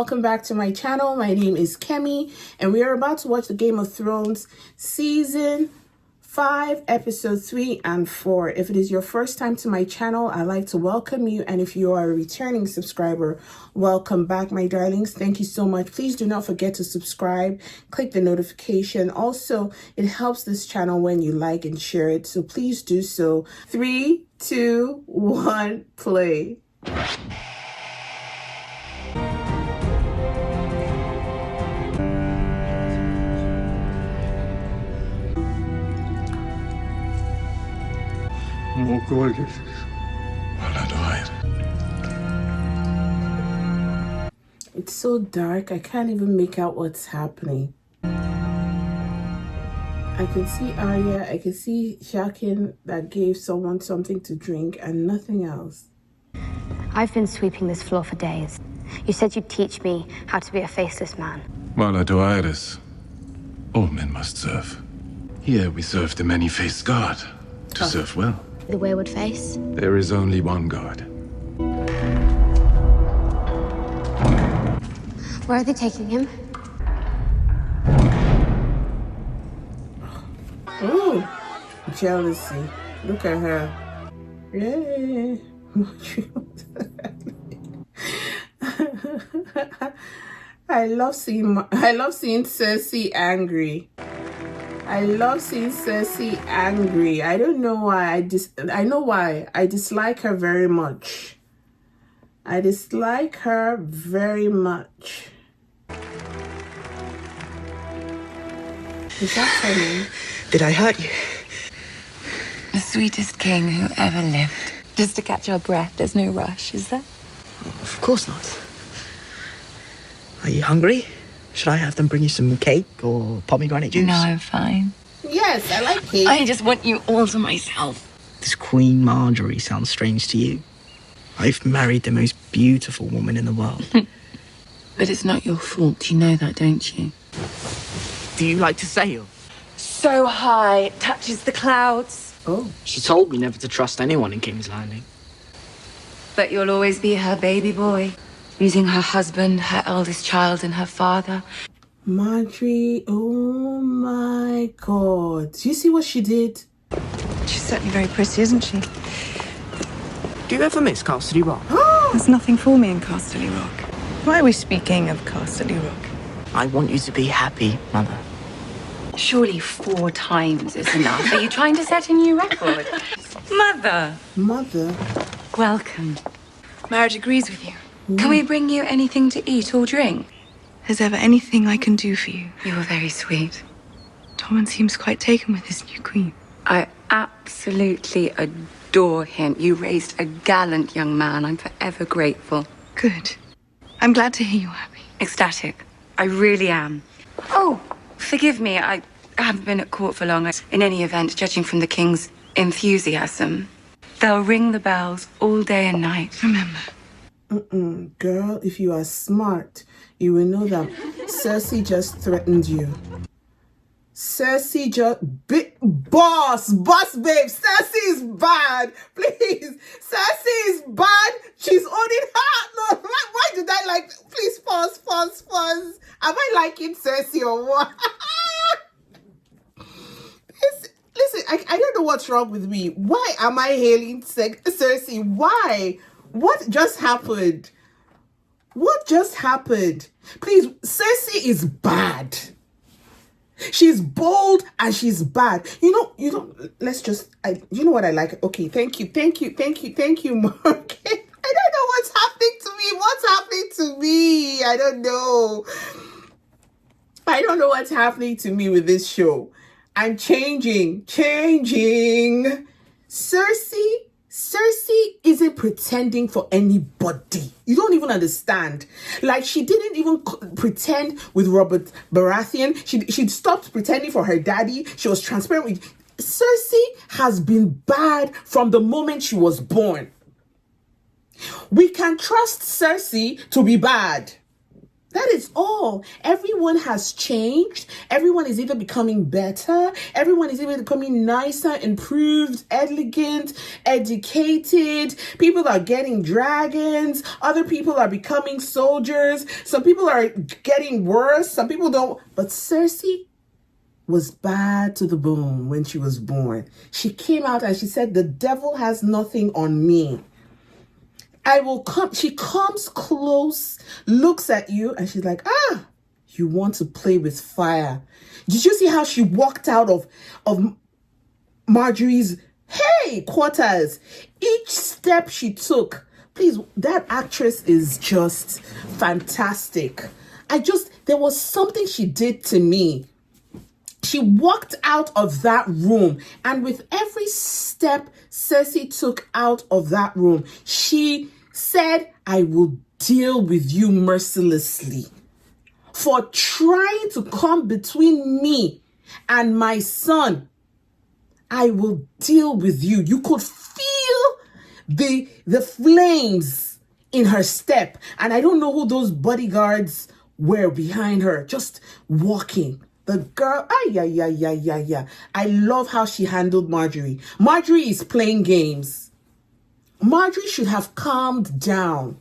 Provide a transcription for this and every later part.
welcome back to my channel. My name is Kemi, and we are about to watch the Game of Thrones Season 5, Episode 3 and 4. If it is your first time to my channel, I'd like to welcome you, and if you are a returning subscriber, welcome back, my darlings. Thank you so much. Please do not forget to subscribe, click the notification. Also, it helps this channel when you like and share it, so please do so. 3, 2, 1, play. It's so dark, I can't even make out what's happening. I can see Arya, I can see Shakin that gave someone something to drink and nothing else. I've been sweeping this floor for days. You said you'd teach me how to be a faceless man. Blockbusters. All men must serve. Here we serve the many-faced God to serve well. The wayward face? There is only one God. Where are they taking him? Ooh, jealousy. Look at her. Yay. I love seeing Cersei angry. I love seeing Cersei angry. I don't know why. I know why. I dislike her very much. I dislike her very much. Is that funny? Did I hurt you? The sweetest king who ever lived. Just to catch our breath, there's no rush, is there? Of course not. Are you hungry? Should I have them bring you some cake or pomegranate juice? No, I'm fine. Yes, I like cake. I just want you all to myself. Does Queen Marjorie sound strange to you? I've married the most beautiful woman in the world. But it's not your fault, you know that, don't you? Do you like to sail? So high, it touches the clouds. Oh. She told me never to trust anyone in King's Landing. But you'll always be her baby boy. Using her husband, her eldest child, and her father. Marjorie, oh my God. Do you see what she did? She's certainly very pretty, isn't she? Do you ever miss Castle Rock? There's nothing for me in Castle Rock. Why are we speaking of Castle Rock? I want you to be happy, Mother. Surely 4 times is enough. Are you trying to set a new record? Mother. Mother. Welcome. Marriage agrees with you. Can we bring you anything to eat or drink? Is there ever anything I can do for you? You were very sweet. Tormund seems quite taken with his new queen. I absolutely adore him. You raised a gallant young man. I'm forever grateful. Good. I'm glad to hear you're happy. Ecstatic. I really am. Oh, forgive me. I haven't been at court for long. In any event, judging from the king's enthusiasm, they'll ring the bells all day and night. Remember. Girl, if you are smart, you will know that Cersei just threatened you. Cersei just... Boss, babe, Cersei is bad. Please, Cersei is bad. She's owning her. No, why did I like... Please, pause. Am I liking Cersei or what? Listen, I don't know what's wrong with me. Why am I hailing Cersei? Why? What just happened? What just happened? Please, Cersei is bad. She's bold and she's bad. You know, let's just, you know what I like? Okay, thank you, Mark. I don't know what's happening to me. What's happening to me? I don't know. I don't know what's happening to me with this show. I'm changing. Cersei isn't pretending for anybody. You don't even understand. Like, she didn't even pretend with Robert Baratheon. She stopped pretending for her daddy. She was transparent with... Cersei has been bad from the moment she was born. We can trust Cersei to be bad. That is all. Everyone has changed. Everyone is either becoming better. Everyone is either becoming nicer, improved, elegant, educated. People are getting dragons. Other people are becoming soldiers. Some people are getting worse. Some people don't. But Cersei was bad to the bone when she was born. She came out and she said, the devil has nothing on me. I will come. She comes close, looks at you, and she's like, you want to play with fire. Did you see how she walked out of Marjorie's, quarters? Each step she took. Please, that actress is just fantastic. There was something she did to me. She walked out of that room, and with every step Cersei took out of that room, she said, I will deal with you mercilessly for trying to come between me and my son. I will deal with you. You could feel the flames in her step, and I don't know who those bodyguards were behind her, just walking. The girl, I love how she handled Marjorie. Marjorie is playing games. Marjorie should have calmed down.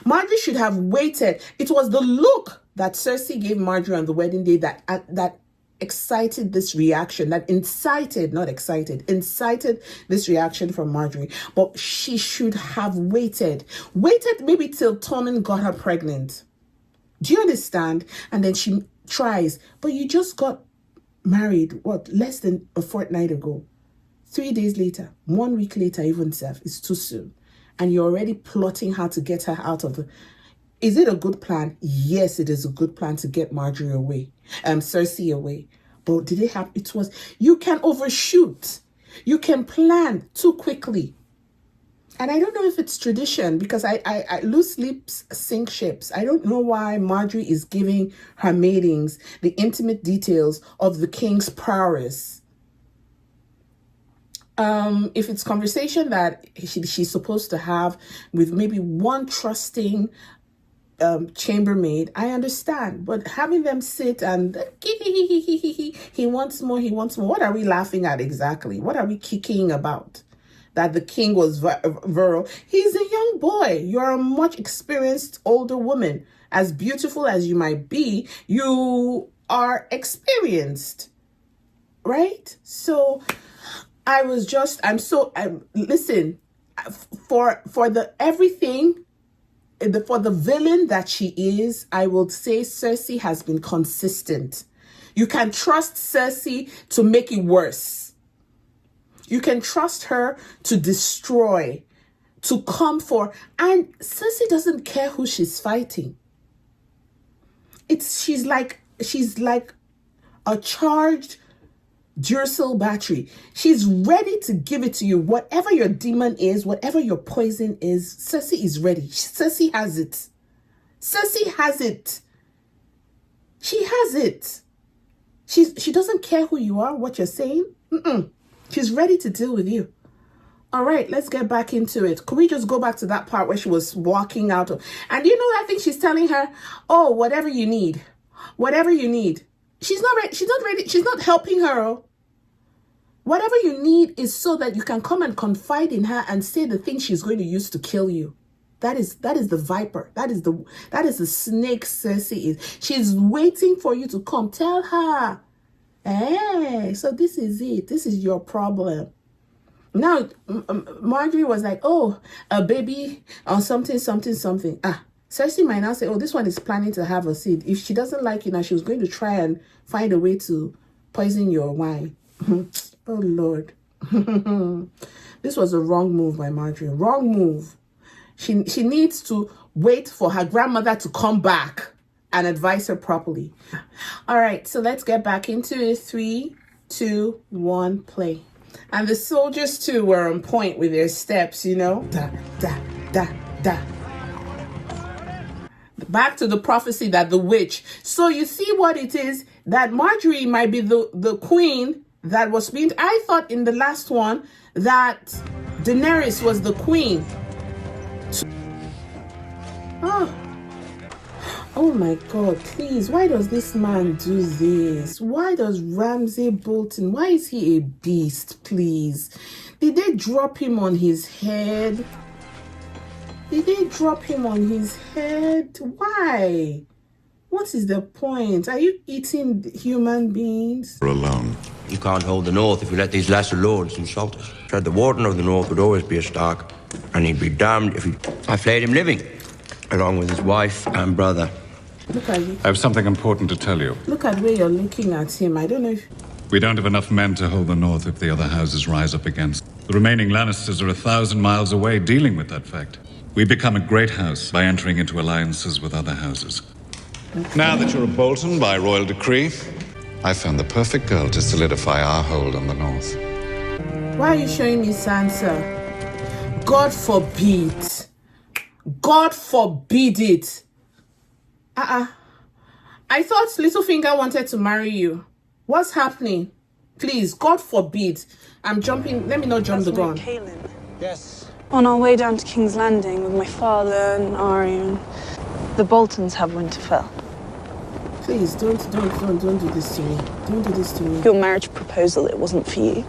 Marjorie should have waited. It was the look that Cersei gave Marjorie on the wedding day that excited this reaction, that incited this reaction from Marjorie. But she should have waited maybe till Tommen got her pregnant. Do you understand? And then she tries, but you just got married, less than a fortnight ago. 3 days later, 1 week later, even Seth, it's too soon. And you're already plotting how to get her out of the... Is it a good plan? Yes, it is a good plan to get Marjorie away, Cersei away. But did it happen? It was... You can overshoot. You can plan too quickly. And I don't know if it's tradition, because I loose lips sink ships. I don't know why Marjorie is giving her maidens the intimate details of the king's prowess. If it's conversation that she's supposed to have with maybe one trusting chambermaid, I understand. But having them sit and he wants more. What are we laughing at exactly? What are we kicking about? That the king was virile. He's a young boy. You're a much experienced older woman. As beautiful as you might be, you are experienced, right? So listen, for the everything, for the villain that she is, I will say Cersei has been consistent. You can trust Cersei to make it worse. You can trust her to destroy, to come for, and Cersei doesn't care who she's fighting. She's like a charged Duracell battery. She's ready to give it to you. Whatever your demon is, whatever your poison is, Cersei is ready. Cersei has it. Cersei has it. She has it. She doesn't care who you are, what you're saying. She's ready to deal with you. All right, let's get back into it. Could we just go back to that part where she was walking out of... And you know, I think she's telling her, oh, whatever you need. Whatever you need. She's not ready. She's not ready. She's not helping her. Oh. Whatever you need is so that you can come and confide in her and say the thing she's going to use to kill you. That is the viper. That is the snake Cersei is. She's waiting for you to come. Tell her. Hey, so this is it. This is your problem. Now, Marjorie was like, oh, a baby or something. Cersei might now say, oh, this one is planning to have a seed. If she doesn't like it now, she was going to try and find a way to poison your wine. Oh, Lord. This was a wrong move by Marjorie. Wrong move. She needs to wait for her grandmother to come back and advise her properly. All right, so let's get back into it. 3, 2, 1, play. And the soldiers too were on point with their steps, you know. Da, da, da, da. Back to the prophecy that the witch. So you see what it is, that Marjorie might be the queen that was being... I thought in the last one that Daenerys was the queen. Oh. Oh my God, please, why does this man do this? Why does Ramsay Bolton, why is he a beast, please? Did they drop him on his head? Did they drop him on his head? Why? What is the point? Are you eating human beings? We're alone. You can't hold the North if you let these lesser lords insult us. Said the Warden of the North would always be a Stark, and he'd be damned if I flayed him living, along with his wife and brother. Look at you. I have something important to tell you. Look at where you're looking at him. I don't know if... We don't have enough men to hold the North if the other houses rise up against. The remaining Lannisters are 1,000 miles away dealing with that fact. We become a great house by entering into alliances with other houses. Okay. Now that you're a Bolton by royal decree, I found the perfect girl to solidify our hold on the North. Why are you showing me Sansa? God forbid. God forbid it. I thought Littlefinger wanted to marry you. What's happening? Please, God forbid. I'm jumping. Let me not jump the gun. Yes. On our way down to King's Landing with my father and Arya, and the Boltons have Winterfell. Please, don't do this to me. Don't do this to me. Your marriage proposal, it wasn't for you.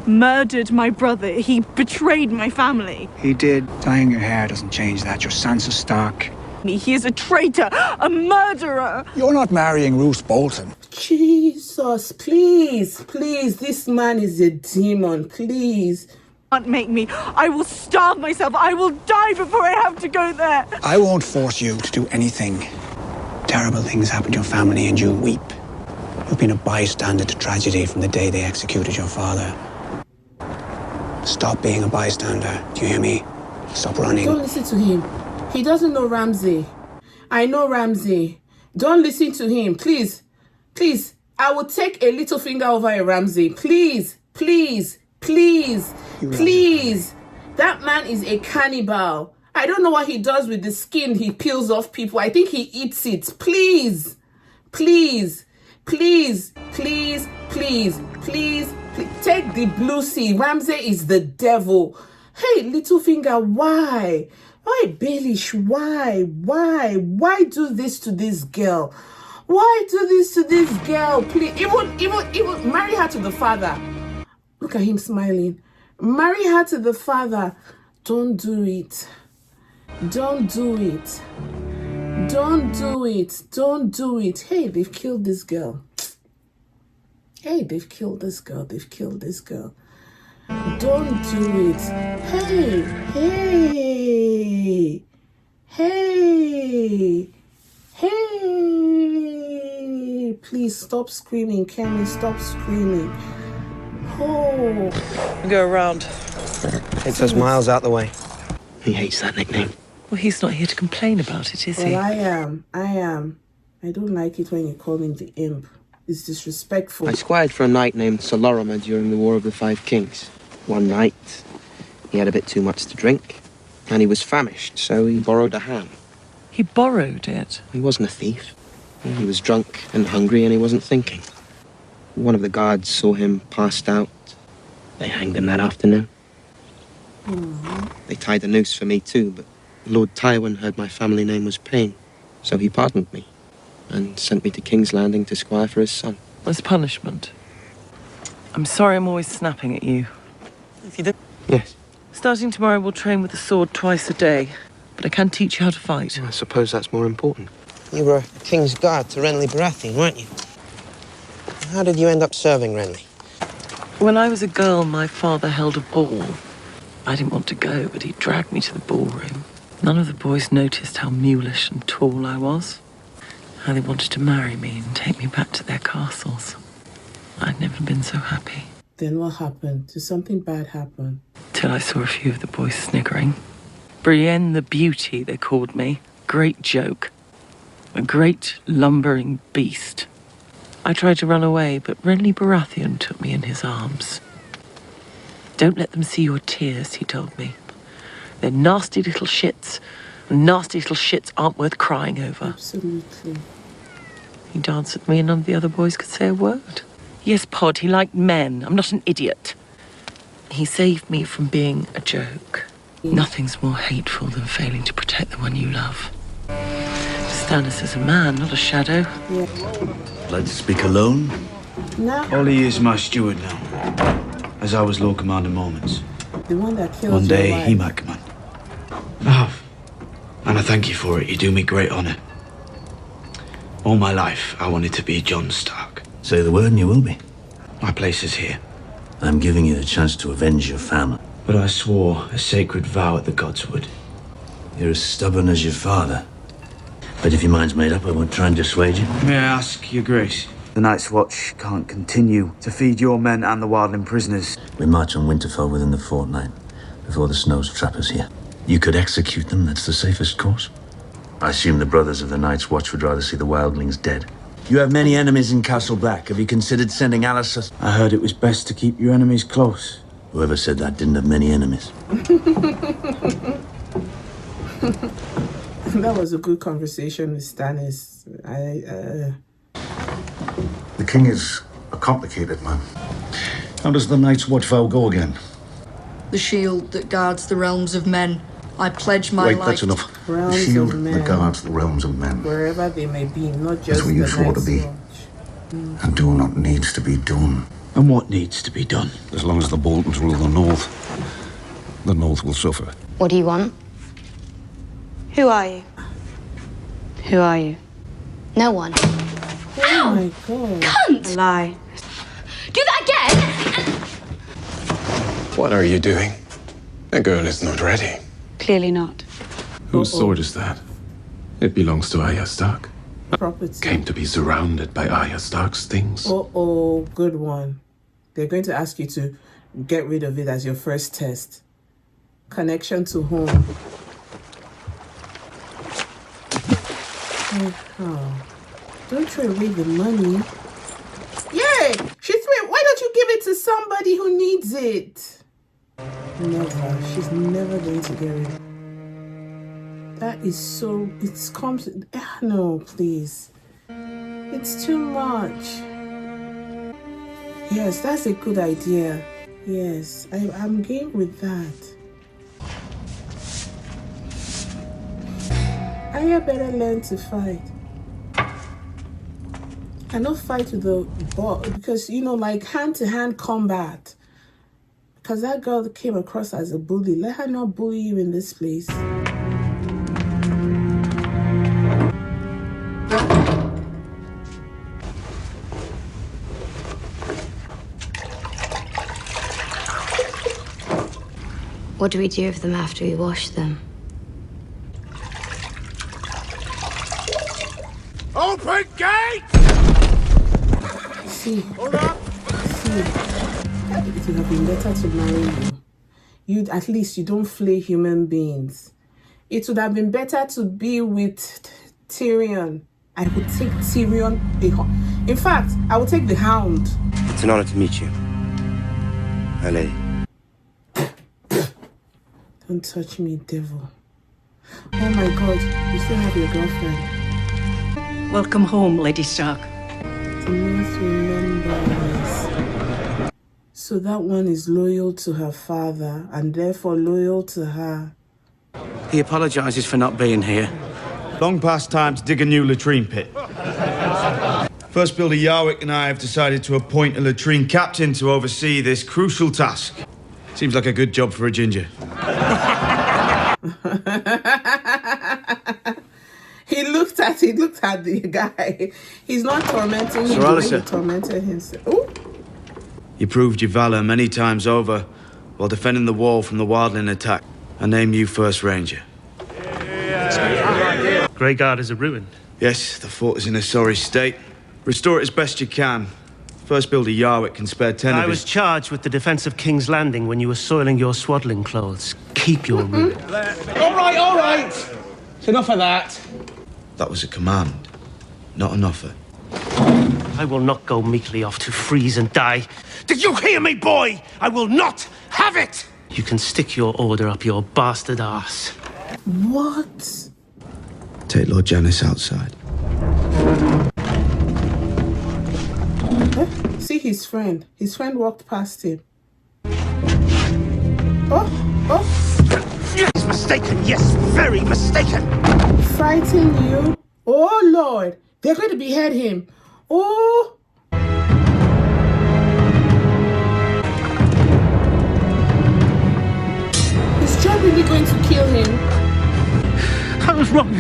Murdered my brother. He betrayed my family. He did. Dyeing your hair doesn't change that. You're Sansa Stark. He is a traitor, a murderer. You're not marrying Roose Bolton. Jesus, please, please. This man is a demon. Please. Can't make me. I will starve myself. I will die before I have to go there. I won't force you to do anything. Terrible things happen to your family and you weep. You've been a bystander to tragedy from the day they executed your father. Stop being a bystander. Do you hear me? Stop running. Don't listen to him. He doesn't know Ramsay. I know Ramsay. Don't listen to him. Please. Please. I will take a little finger over a Ramsay. Please. Please. Please. Please. That man is a cannibal. I don't know what he does with the skin he peels off people. I think he eats it. Please. Please. Please. Please. Please. Please. Please. Take the blue sea. Ramsay is the devil. Hey, Littlefinger, why? Why, Baelish? Why? Why do this to this girl? Why do this to this girl? Please, even marry her to the father. Look at him smiling. Marry her to the father. Don't do it. Don't do it. Don't do it. Don't do it. Hey, they've killed this girl. Hey, they've killed this girl. They've killed this girl. Don't do it. Hey, hey, hey, hey. Please stop screaming, Kemi. Stop screaming. Oh. Go around. It's us miles out the way. He hates that nickname. Well, he's not here to complain about it, is he? Well, I am. I don't like it when you call him the imp. It's disrespectful. I squired for a knight named Sir Lorimer during the War of the Five Kings. One night, he had a bit too much to drink, and he was famished, so he borrowed a ham. He borrowed it? He wasn't a thief. He was drunk and hungry, and he wasn't thinking. One of the guards saw him passed out. They hanged him that afternoon. They tied a noose for me too, but Lord Tywin heard my family name was Payne, so he pardoned me and sent me to King's Landing to squire for his son. As punishment? I'm sorry I'm always snapping at you. If you did? Yes. Starting tomorrow, we'll train with the sword twice a day, but I can teach you how to fight. I suppose that's more important. You were a King's Guard to Renly Baratheon, weren't you? How did you end up serving Renly? When I was a girl, my father held a ball. I didn't want to go, but he dragged me to the ballroom. None of the boys noticed how mulish and tall I was. How they wanted to marry me and take me back to their castles. I'd never been so happy. Then what happened? Did something bad happen? Till I saw a few of the boys sniggering. Brienne the Beauty, they called me. Great joke. A great lumbering beast. I tried to run away, but Renly Baratheon took me in his arms. Don't let them see your tears, he told me. They're nasty little shits, and nasty little shits aren't worth crying over. Absolutely. He danced with me and none of the other boys could say a word. Yes, Pod, he liked men. I'm not an idiot. He saved me from being a joke. Nothing's more hateful than failing to protect the one you love. Just Stannis is a man, not a shadow. Like to speak alone? No. Ollie is my steward now, as I was Lord Commander moments. The one that killed One day your wife. he might command. Oh, and I thank you for it. You do me great honor. All my life, I wanted to be Jon Stark. Say the word and you will be. My place is here. I'm giving you the chance to avenge your family. But I swore a sacred vow at the Godswood. You're as stubborn as your father. But if your mind's made up, I won't try and dissuade you. May I ask your grace? The Night's Watch can't continue to feed your men and the wildling prisoners. We march on Winterfell within the fortnight, before the snows trap us here. You could execute them, that's the safest course. I assume the brothers of the Night's Watch would rather see the wildlings dead. You have many enemies in Castle Black. Have you considered sending Alistair? I heard it was best to keep your enemies close. Whoever said that didn't have many enemies. That was a good conversation with Stannis. The king is a complicated man. How does the Night's Watch vow go again? The shield that guards the realms of men. I pledge my life. Wait, that's enough. Realms The shield of men. that guards the realms of men. Wherever they may be, not just That's what you the swore to Night's be. Watch. And do what needs to be done. And what needs to be done? As long as the Boltons rule the North will suffer. What do you want? Who are you? Who are you? No one. Oh my god. A lie. Do that again! What are you doing? The girl is not ready. Clearly not. Whose sword is that? It belongs to Arya Stark. Property. Came to be surrounded by Arya Stark's things. Oh, good one. They're going to ask you to get rid of it as your first test. Connection to home. Oh, don't throw away the money. Yay! She threw it. Why don't you give it to somebody who needs it? Never. She's never going to get it. That is so... It's comes... No, please. It's too much. Yes, that's a good idea. Yes, I'm game with that. Arya better learn to fight. I not fight with the ball because, you know, like hand-to-hand combat. Because that girl that came across as a bully. Let her not bully you in this place. What do we do with them after we wash them? Open gate! See. Hold up. See. It would have been better to marry you. At least you don't flay human beings. It would have been better to be with Tyrion. I would take Tyrion. In fact, I would take the Hound. It's an honor to meet you, my lady. Don't touch me, devil. Oh my god, you still have your girlfriend. Welcome home, Lady Stark. The North remembers. So that one is loyal to her father and therefore loyal to her. He apologizes for not being here. Long past time to dig a new latrine pit. First Builder Yarwick and I have decided to appoint a latrine captain to oversee this crucial task. Seems like a good job for a ginger. He looked at the guy. He's not tormenting him the way he tormented himself. Ooh. You proved your valor many times over while defending the wall from the wildling attack. I name you First Ranger. Greyguard is a ruin. Yes, the fort is in a sorry state. Restore it as best you can. First Builder Yarwick can spare 10 of I was charged with the defense of King's Landing when you were soiling your swaddling clothes. Keep your ruin. All right. It's enough of that. That was a command, not an offer. I will not go meekly off to freeze and die. Did you hear me, boy? I will not have it! You can stick your order up your bastard ass. What? Take Lord Janis outside. See his friend. His friend walked past him. Oh. He's mistaken, yes, very mistaken. Frighten you? Oh, Lord. They're going to behead him. Oh. Is John really going to kill him? I was wrong.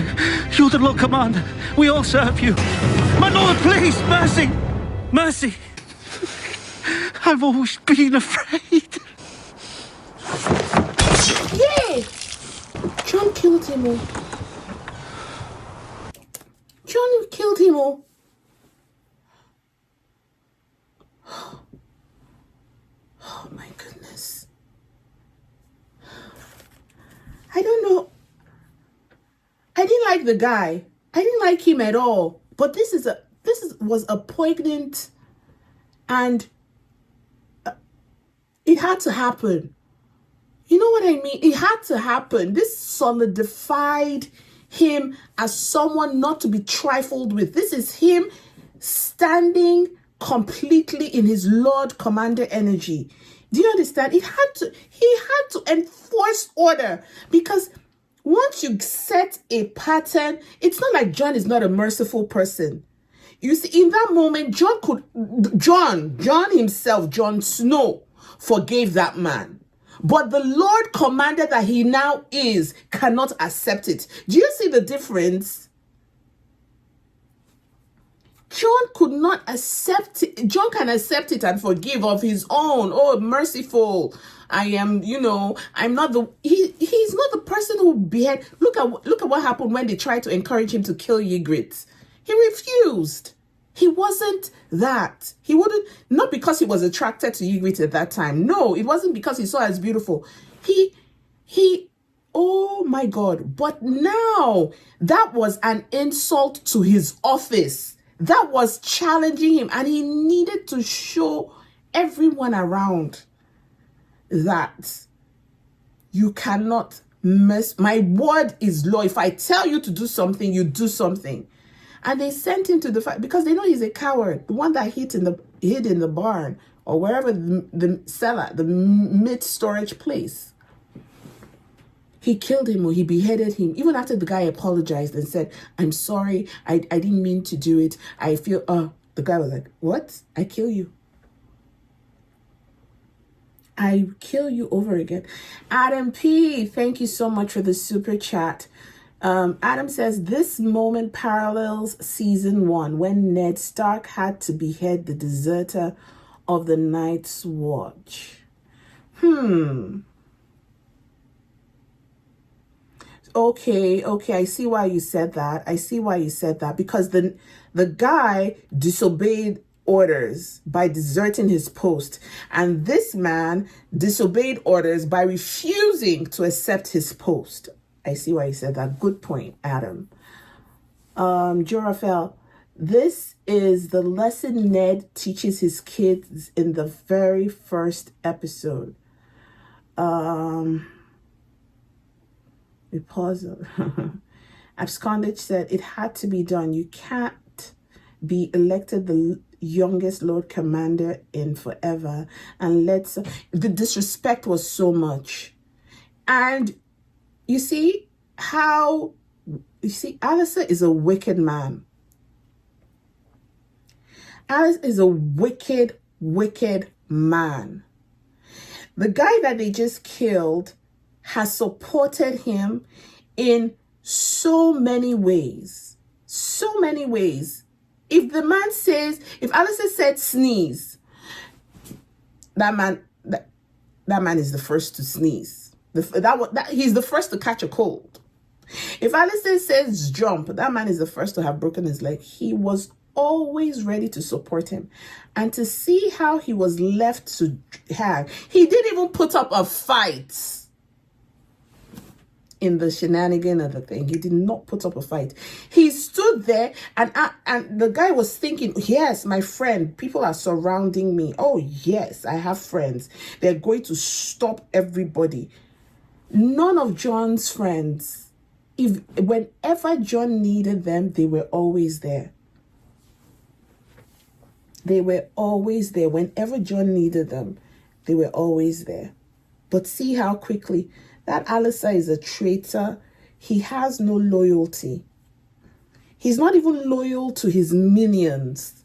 You're the Lord Commander. We all serve you. My Lord, please, mercy. Mercy. I've always been afraid. Yeah. John killed him. Oh. John killed him. Oh. Oh my goodness. I don't know. I didn't like the guy. I didn't like him at all. But this was a poignant, and it had to happen. You know what I mean? It had to happen. This solidified him as someone not to be trifled with. This is him standing completely in his Lord Commander energy. Do you understand? He had to enforce order, because once you set a pattern, it's not like John is not a merciful person. You see, in that moment, John himself, Jon Snow, forgave that man. But the Lord Commander that he now is cannot accept it. Do you see the difference? John could not accept it. John can accept it and forgive of his own. Oh, merciful. I am, I'm not he's not the person who behead. Look at what happened when they tried to encourage him to kill Ygritte. He refused. He wasn't that. He wouldn't, not because he was attracted to Ygritte at that time. No, it wasn't because he saw her as beautiful. Oh my God. But now that was an insult to his office. That was challenging him, and he needed to show everyone around that you cannot mess. My word is law. If I tell you to do something, you do something. And they sent him to the fight because they know he's a coward. The one that hid in the barn or wherever the cellar, the mid storage place. He killed him, or he beheaded him, even after the guy apologized and said, "I'm sorry, I didn't mean to do it. I feel," the guy was like, "What? I kill you. I kill you over again." Adam P., thank you so much for the super chat. Adam says, this moment parallels season 1 when Ned Stark had to behead the deserter of the Night's Watch. Okay, I see why you said that. Because the guy disobeyed orders by deserting his post, and this man disobeyed orders by refusing to accept his post. I see why you said that. Good point, Adam. Jorafel, this is the lesson Ned teaches his kids in the very first episode. We pause. Abscondage said it had to be done. You can't be elected the youngest Lord Commander in forever and the disrespect was so much. And you see Alistair is a wicked man. Alice is a wicked man. The guy that they just killed has supported him in so many ways. So many ways. If Alistair said sneeze, that man is the first to sneeze. He's the first to catch a cold. If Alistair says jump, that man is the first to have broken his leg. He was always ready to support him. And to see how he was left to hang. He didn't even put up a fight in the shenanigan of the thing. He did not put up a fight. He stood there and the guy was thinking, yes, my friend, people are surrounding me. Oh, yes, I have friends. They're going to stop everybody. None of John's friends, whenever John needed them, they were always there. They were always there. Whenever John needed them, they were always there. But see how quickly that Alistair is a traitor. He has no loyalty. He's not even loyal to his minions.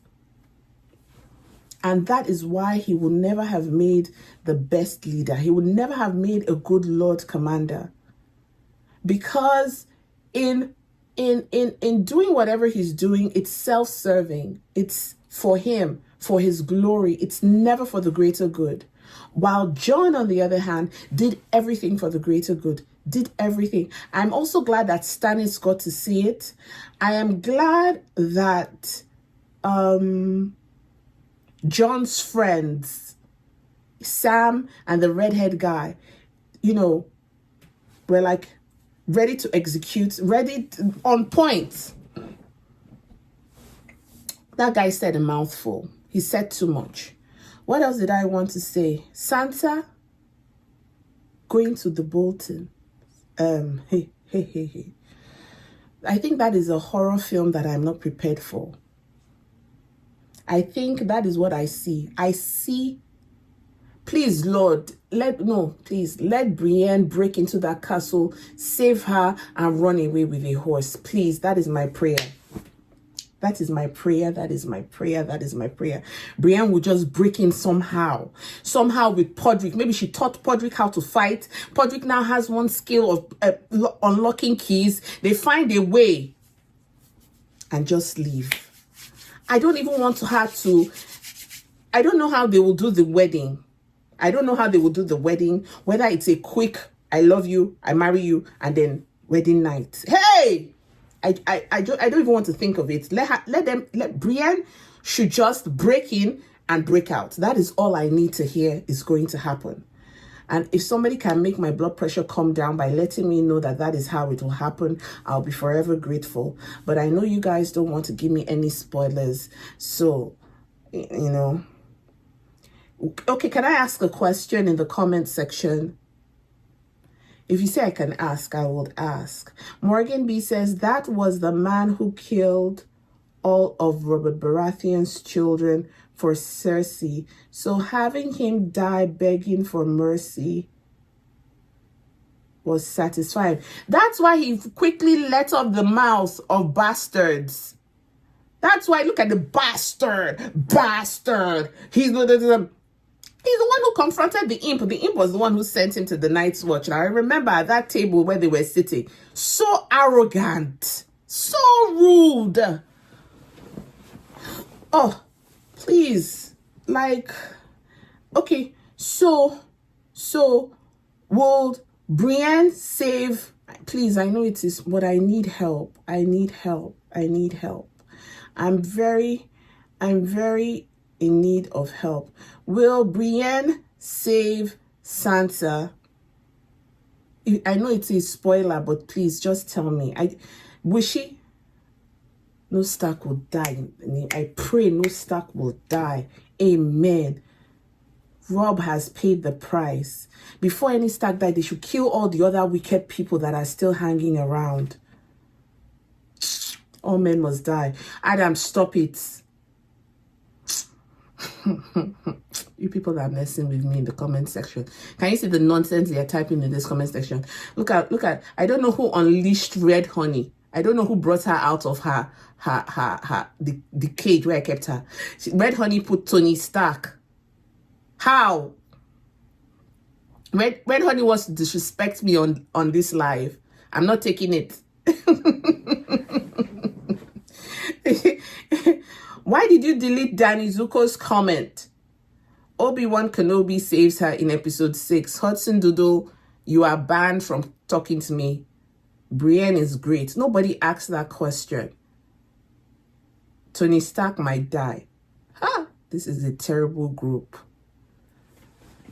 And that is why he would never have made the best leader. He would never have made a good Lord Commander. Because in doing whatever he's doing, it's self-serving. It's for him, for his glory. It's never for the greater good. While Jon, on the other hand, did everything for the greater good. Did everything. I'm also glad that Stannis got to see it. I am glad that Jon's friends, Sam and the redhead guy, you know, were like ready to execute, on point. That guy said a mouthful. He said too much. What else did I want to say? Sansa going to the Bolton. I think that is a horror film that I'm not prepared for. I think that is what I see. I see, please, Lord, let Brienne break into that castle, save her, and run away with a horse. Please, that is my prayer. That is my prayer. That is my prayer. That is my prayer. Brienne will just break in somehow. Somehow with Podrick. Maybe she taught Podrick how to fight. Podrick now has one skill of unlocking keys. They find a way and just leave. I don't even want her to... I don't know how they will do the wedding. I don't know how they will do the wedding. Whether it's a quick, I love you, I marry you, and then wedding night. Hey! I don't even want to think of it. Let Brienne should just break in and break out. That is all I need to hear is going to happen. And if somebody can make my blood pressure come down by letting me know that that is how it will happen, I'll be forever grateful. But I know you guys don't want to give me any spoilers. So, you know. Okay, can I ask a question in the comment section? If you say I can ask, I will ask. Morgan B says, that was the man who killed all of Robert Baratheon's children for Cersei. So having him die begging for mercy was satisfying. That's why he quickly let off the mouths of bastards. That's why, look at the bastard. He's the one who confronted the imp. The imp was the one who sent him to the Night's Watch. And I remember at that table where they were sitting, so arrogant, so rude. Oh, please, like, okay, so will Brienne save? Please, I know it is, but I need help. I need help. I'm very in need of help. Will Brienne save Sansa? I know it's a spoiler, but please just tell me. Will she? No Stark will die. I pray no Stark will die. Amen. Rob has paid the price. Before any Stark died, they should kill all the other wicked people that are still hanging around. All men must die. Adam, stop it. You people that are messing with me in the comment section. Can you see the nonsense they are typing in this comment section? Look at. I don't know who unleashed Red Honey. I don't know who brought her out of the cage where I kept her. Red Honey put Tony Stark. How? Red Honey wants to disrespect me on this live. I'm not taking it. Why did you delete Danny Zuko's comment? Obi-Wan Kenobi saves her in episode 6. Hudson Doodle, you are banned from talking to me. Brienne is great. Nobody asked that question. Tony Stark might die. This is a terrible group.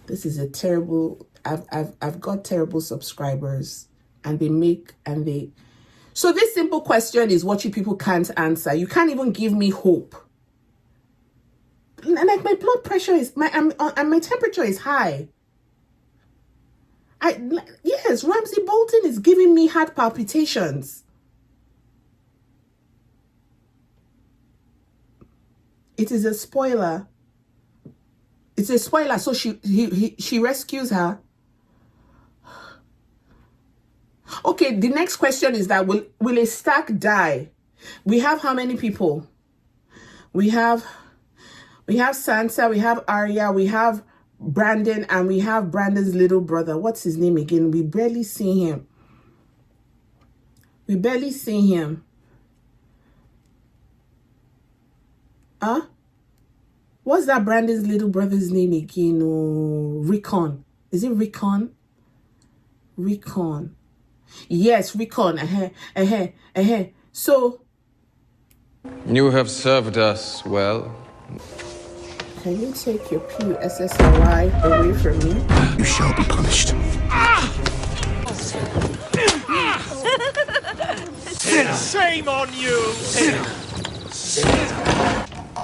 This is a terrible... I've got terrible subscribers. And they... So this simple question is what you people can't answer. You can't even give me hope. Like my blood pressure is... my temperature is high. Yes, Ramsay Bolton is giving me heart palpitations. It is a spoiler. It's a spoiler. So she rescues her. Okay, the next question is that will a Stark die? We have how many people? We have Sansa, we have Arya, we have Brandon, and we have Brandon's little brother. What's his name again? We barely see him. We barely see him. Huh? What's that Brandon's little brother's name again? Oh, Rickon. Is it Rickon? Rickon. Yes, Rickon. So, you have served us well. can you take your PUSSRI away from me? You shall be punished. Shame on you!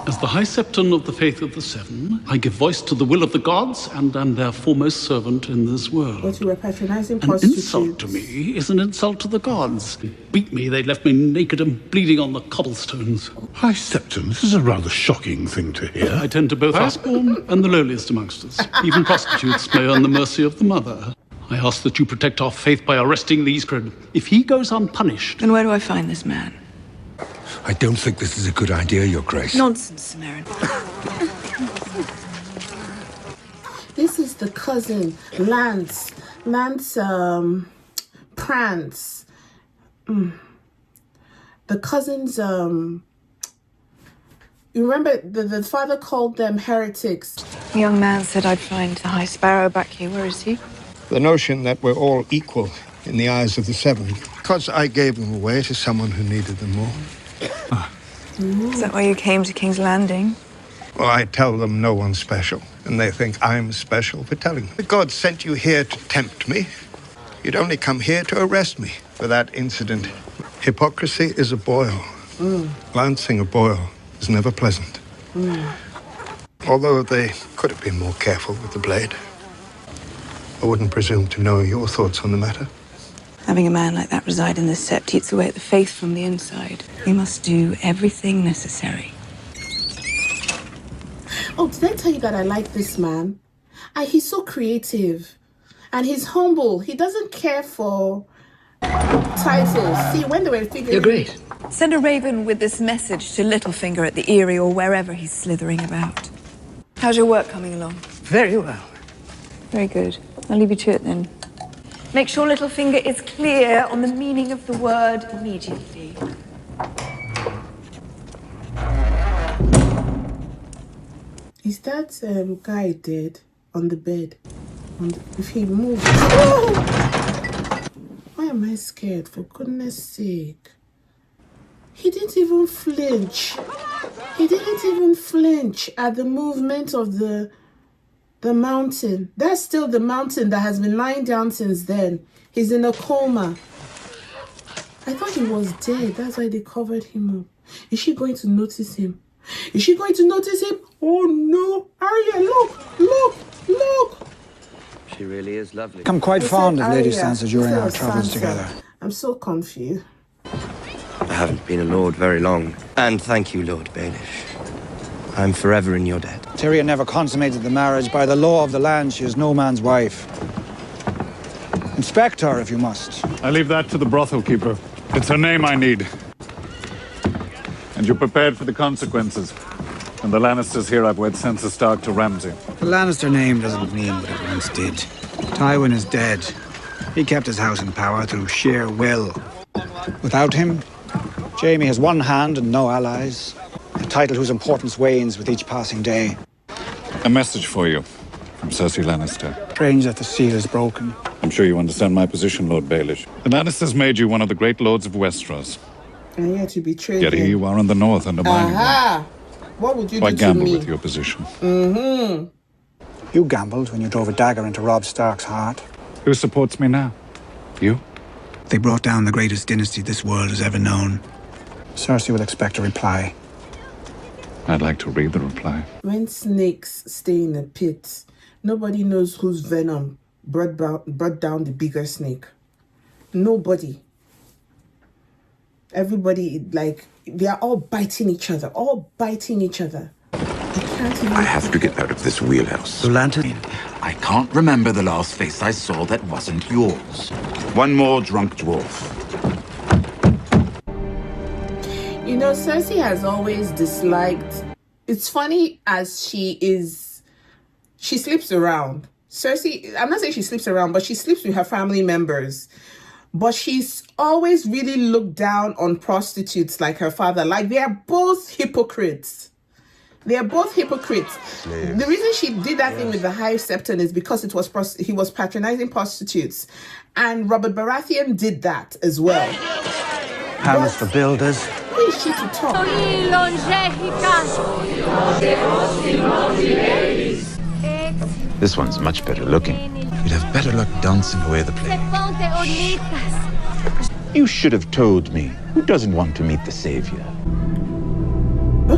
As the High Septon of the Faith of the Seven, I give voice to the will of the gods and am their foremost servant in this world. But you were patronizing An insult to me is an insult to the gods. They beat me, they left me naked and bleeding on the cobblestones. High Septon, this is a rather shocking thing to hear. I tend to both Usborne and the lowliest amongst us. Even prostitutes may earn the mercy of the mother. I ask that you protect our faith by arresting the Iskrid. If he goes unpunished... Then where do I find this man? I don't think this is a good idea, Your Grace. Nonsense, Samarin. This is the cousin, Lance, Prance. The cousins, you remember the father called them heretics. The young man said I'd find the High Sparrow back here. Where is he? The notion that we're all equal in the eyes of the Seven, because I gave them away to someone who needed them more. Is that why you came to King's Landing? Well, I tell them no one's special, and they think I'm special for telling them. The gods sent you here to tempt me. You'd only come here to arrest me for that incident. Hypocrisy is a boil. Lancing a boil is never pleasant. Although they could have been more careful with the blade. I wouldn't presume to know your thoughts on the matter. Having a man like that reside in the sept eats away at the faith from the inside. We must do everything necessary. Oh, did I tell you that I like this man? He's so creative. And he's humble. He doesn't care for titles. See, when they were figuring... You're great. Send a raven with this message to Littlefinger at the Eyrie or wherever he's slithering about. How's your work coming along? Very well. Very good. I'll leave you to it then. Make sure Littlefinger is clear on the meaning of the word immediately. Is that guy dead on the bed? If he moves... Oh! Why am I scared? For goodness sake. He didn't even flinch. He didn't even flinch at the movement of the mountain. That's still the mountain that has been lying down since then. He's in a coma. I thought he was dead. That's why they covered him up. Is she going to notice him? Is she going to notice him? Oh no! Arya, look! She really is lovely. I'm quite fond of Lady Sansa during our Sansa. travels together. I'm so confused. I haven't been a lord very long. And thank you, Lord Baelish. I'm forever in your debt. Tyrion never consummated the marriage. By the law of the land, she is no man's wife. Inspect her if you must. I leave that to the brothel keeper. It's her name I need. And you're prepared for the consequences. And the Lannisters here I've wed Sansa Stark to Ramsay. The Lannister name doesn't mean what it once did. Tywin is dead. He kept his house in power through sheer will. Without him, Jaime has one hand and no allies. A title whose importance wanes with each passing day. A message for you from Cersei Lannister. Strange that the seal is broken. I'm sure you understand my position, Lord Baelish. The Lannisters made you one of the great lords of Westeros. And yet you betrayed Yet here him. you are in the north undermining them. Aha! What would you Why do to gamble me? with your position? You gambled when you drove a dagger into Robb Stark's heart. Who supports me now? You? They brought down the greatest dynasty this world has ever known. Cersei will expect a reply. I'd like to read the reply. When snakes stay in a pit, nobody knows whose venom brought down the bigger snake. Nobody. Everybody, like, they are all biting each other. I have to get out of this wheelhouse. The lantern? I can't remember the last face I saw that wasn't yours. One more drunk dwarf. You know, Cersei has always disliked. It's funny as she sleeps around. Cersei, I'm not saying she sleeps around, but she sleeps with her family members. But she's always really looked down on prostitutes like her father. Like, they are both hypocrites. They are both hypocrites. Slaves. The reason she did that thing with the High Septon is because he was patronizing prostitutes. And Robert Baratheon did that as well. Palace for builders. Who is she to talk? This one's much better looking. You'd have better luck dancing away the plague. You should have told me. Who doesn't want to meet the Savior? Huh?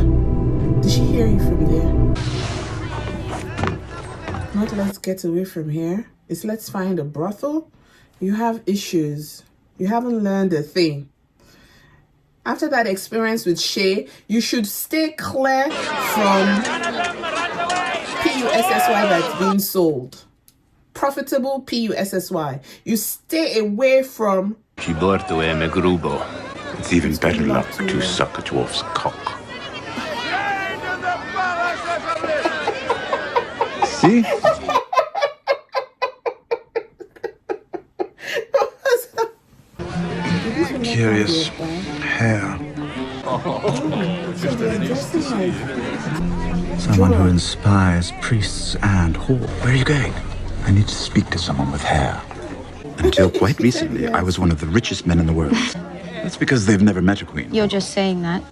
Did she hear you from there? Not let's get away from here. It's let's find a brothel. You have issues. You haven't learned a thing. After that experience with Shay, you should stay clear from PUSSY that's being sold. Profitable PUSSY. You stay away from... It's even better luck to suck a dwarf's cock. See? Curious hair. Someone who inspires priests and whores. Where are you going? I need to speak to someone with hair. Until quite recently, I was one of the richest men in the world. That's because they've never met a queen. You're just saying that.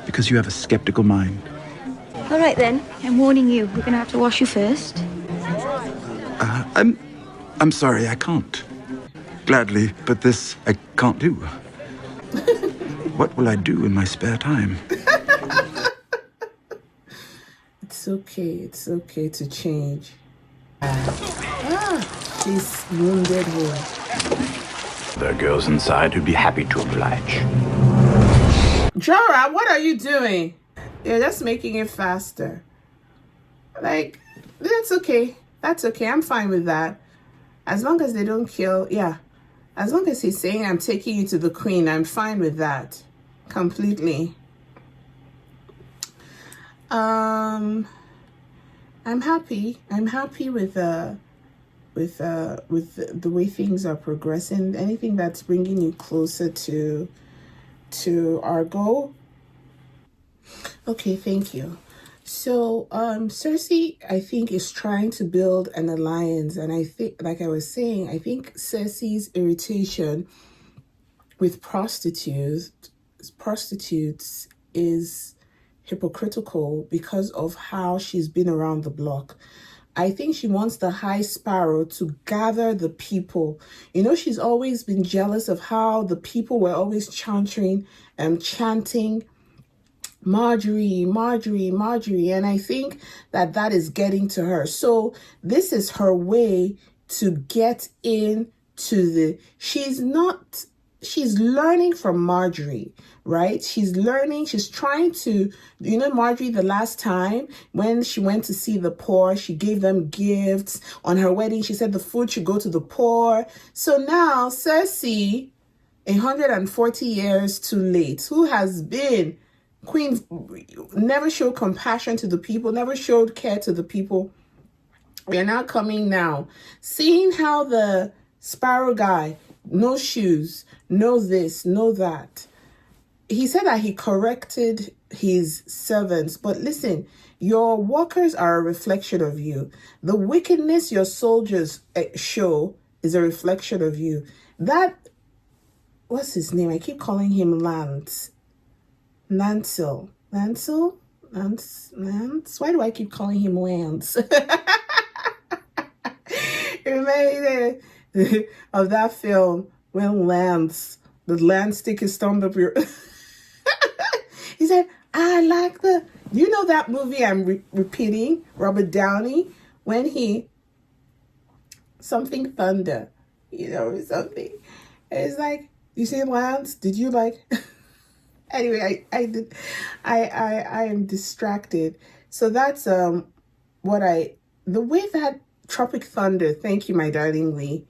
Because you have a skeptical mind. All right then, I'm warning you. We're gonna have to wash you first. I'm sorry, I can't. Gladly, but this I can't do. What will I do in my spare time? It's okay to change. She's wounded here. There are girls inside who'd be happy to oblige. Jorah, what are you doing? You're just making it faster. Like, that's okay. That's okay. I'm fine with that. As long as they don't kill, yeah. As long as he's saying, I'm taking you to the queen, I'm fine with that. Completely. I'm happy. I'm happy with the way things are progressing. Anything that's bringing you closer to our goal. Okay, thank you. So, Cersei, I think, is trying to build an alliance. And I think, like I was saying, I think Cersei's irritation with prostitutes is hypocritical because of how she's been around the block. I think she wants the High Sparrow to gather the people. You know, she's always been jealous of how the people were always chanting Marjorie, Marjorie, Marjorie. And I think that is getting to her. So this is her way to get into she's learning from Marjorie, right? She's trying to, you know, Marjorie, the last time when she went to see the poor, she gave them gifts. On her wedding, she said the food should go to the poor. So now Cersei, 140 years too late, who has been queen, never showed compassion to the people, never showed care to the people. We are now coming now, seeing how the Sparrow guy, no shoes, no this, no that. He said that he corrected his servants, but listen, your workers are a reflection of you. The wickedness your soldiers show is a reflection of you. That, what's his name? I keep calling him Lance. Lance. Why do I keep calling him Lance? Remember of that film when the Lance stick his thumb up your... He said, I like you know that movie I'm repeating, Robert Downey, when he, something thunder, you know, something. It's like, you say Lance, did you like... Anyway, I am distracted. So that's the way that Tropic Thunder, thank you, my darling Lee.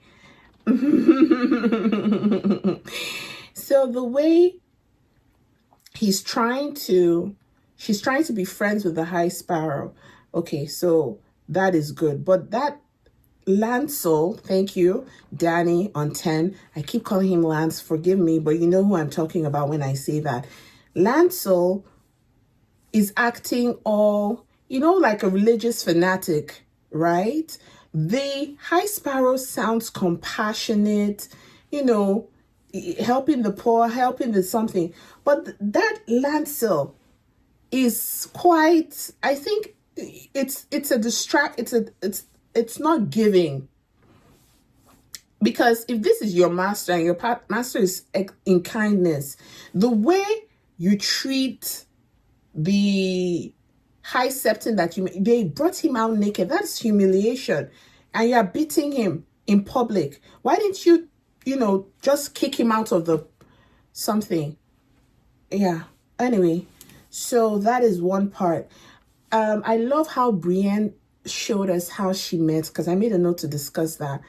So the way she's trying to be friends with the High Sparrow. Okay, so that is good. But that Lancel, thank you, Danny on 10. I keep calling him Lance, forgive me, but you know who I'm talking about when I say that. Lancel is acting all, like a religious fanatic, right? The High Sparrow sounds compassionate, helping the poor, helping the something. But that Lancel is quite, I think it's not giving. Because if this is your master and your master is in kindness, the way you treat the high septon they brought him out naked, that's humiliation, and you're beating him in public. Why didn't you, just kick him out of the something? Yeah. Anyway, so that is one part. I love how Brienne showed us how she met, because I made a note to discuss that.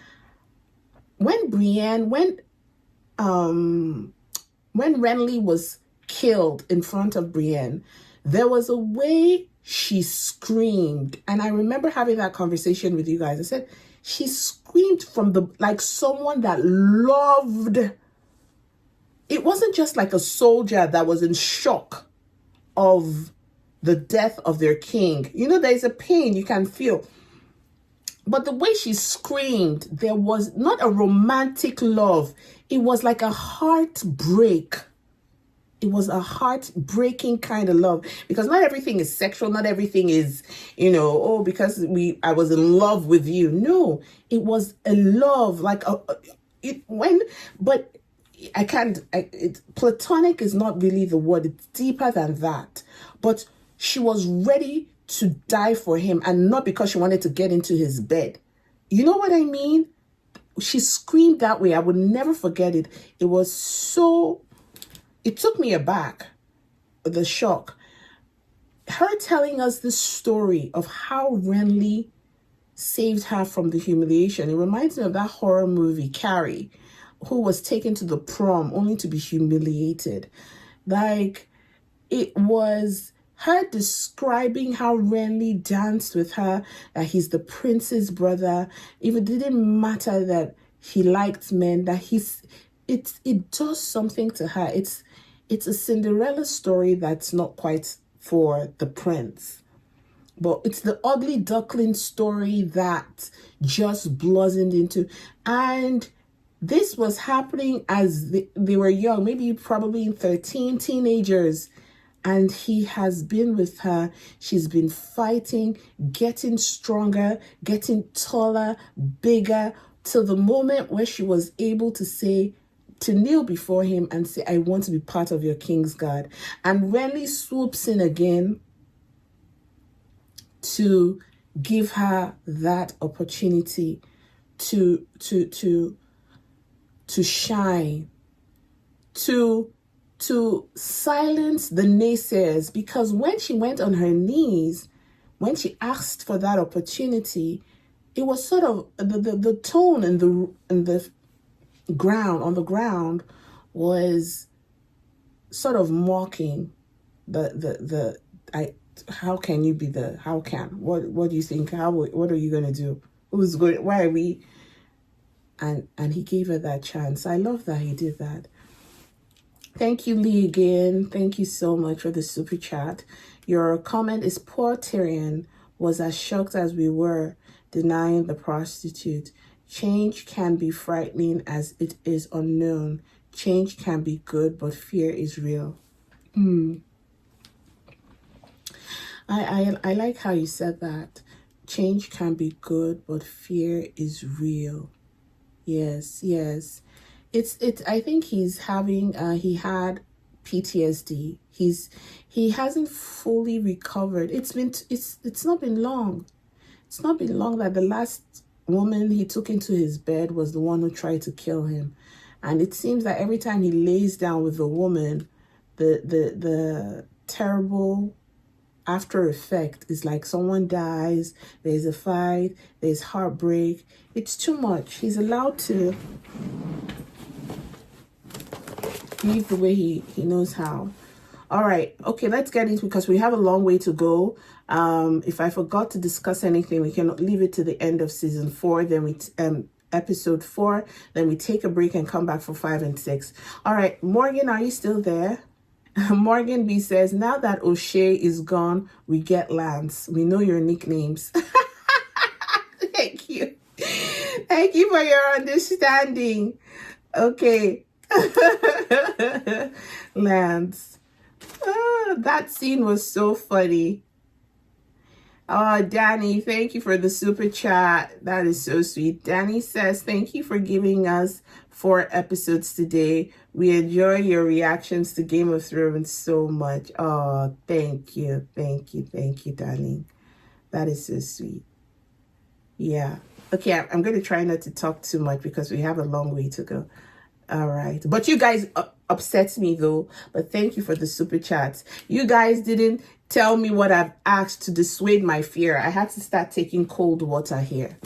When Renly was killed in front of Brienne, there was a way she screamed. And I remember having that conversation with you guys. I said, she screamed from like someone that loved. It wasn't just like a soldier that was in shock of the death of their king. There's a pain you can feel. But the way she screamed, there was not a romantic love. It was like a heartbreak. It was a heartbreaking kind of love, because not everything is sexual. Not everything is, because I was in love with you. No, it was a love, like platonic is not really the word. It's deeper than that. But she was ready to die for him, and not because she wanted to get into his bed. You know what I mean? She screamed that way. I would never forget it. It took me aback, the shock. Her telling us this story of how Renly saved her from the humiliation. It reminds me of that horror movie, Carrie, who was taken to the prom only to be humiliated. Like, it was her describing how Renly danced with her, that he's the prince's brother. Even didn't matter that he liked men, that it does something to her. It's a Cinderella story that's not quite for the prince. But it's the ugly duckling story that just blossomed into. And this was happening as they were young, maybe probably 13, teenagers. And he has been with her. She's been fighting, getting stronger, getting taller, bigger, till the moment where she was able to kneel before him and say, I want to be part of your king's guard. And Renly swoops in again to give her that opportunity to shine, to silence the naysayers. Because when she went on her knees, when she asked for that opportunity, it was sort of the tone in the ground, on the ground, was sort of mocking how can you be what do you think, what are you going to do, why are we, and he gave her that chance. I love that he did that. Thank you, Lee, again. Thank you so much for the super chat. Your comment is, poor Tyrion was as shocked as we were denying the prostitute. Change can be frightening as it is unknown. Change can be good, but fear is real. I like how you said that. Change can be good, but fear is real. Yes. I think he's having he had PTSD. He hasn't fully recovered. It's not been long. It's not been long that the last woman he took into his bed was the one who tried to kill him. And it seems that every time he lays down with the woman, the terrible after effect is like someone dies, there's a fight, there's heartbreak. It's too much. He's allowed to leave the way he knows how. All right. Okay, let's get into, because we have a long way to go. If I forgot to discuss anything, we can leave it to the end of season 4. Then we episode 4. Then we take a break and come back for 5 and 6. All right, Morgan, are you still there? Morgan B says, now that O'Shea is gone, we get Lance. We know your nicknames. Thank you. Thank you for your understanding. Okay. Lance. Oh, that scene was so funny. Oh, Danny, thank you for the super chat. That is so sweet. Danny says, thank you for giving us 4 episodes today. We enjoy your reactions to Game of Thrones so much. Oh, thank you. Thank you. Thank you, darling. That is so sweet. Yeah. Okay, I'm going to try not to talk too much because we have a long way to go. All right. But you guys upset me though. But thank you for the super chats. You guys didn't tell me what I've asked to dissuade my fear. I had to start taking cold water here.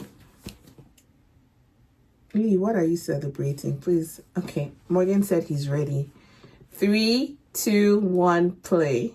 Lee, what are you celebrating? Please. Okay. Morgan said he's ready. 3, 2, 1, play.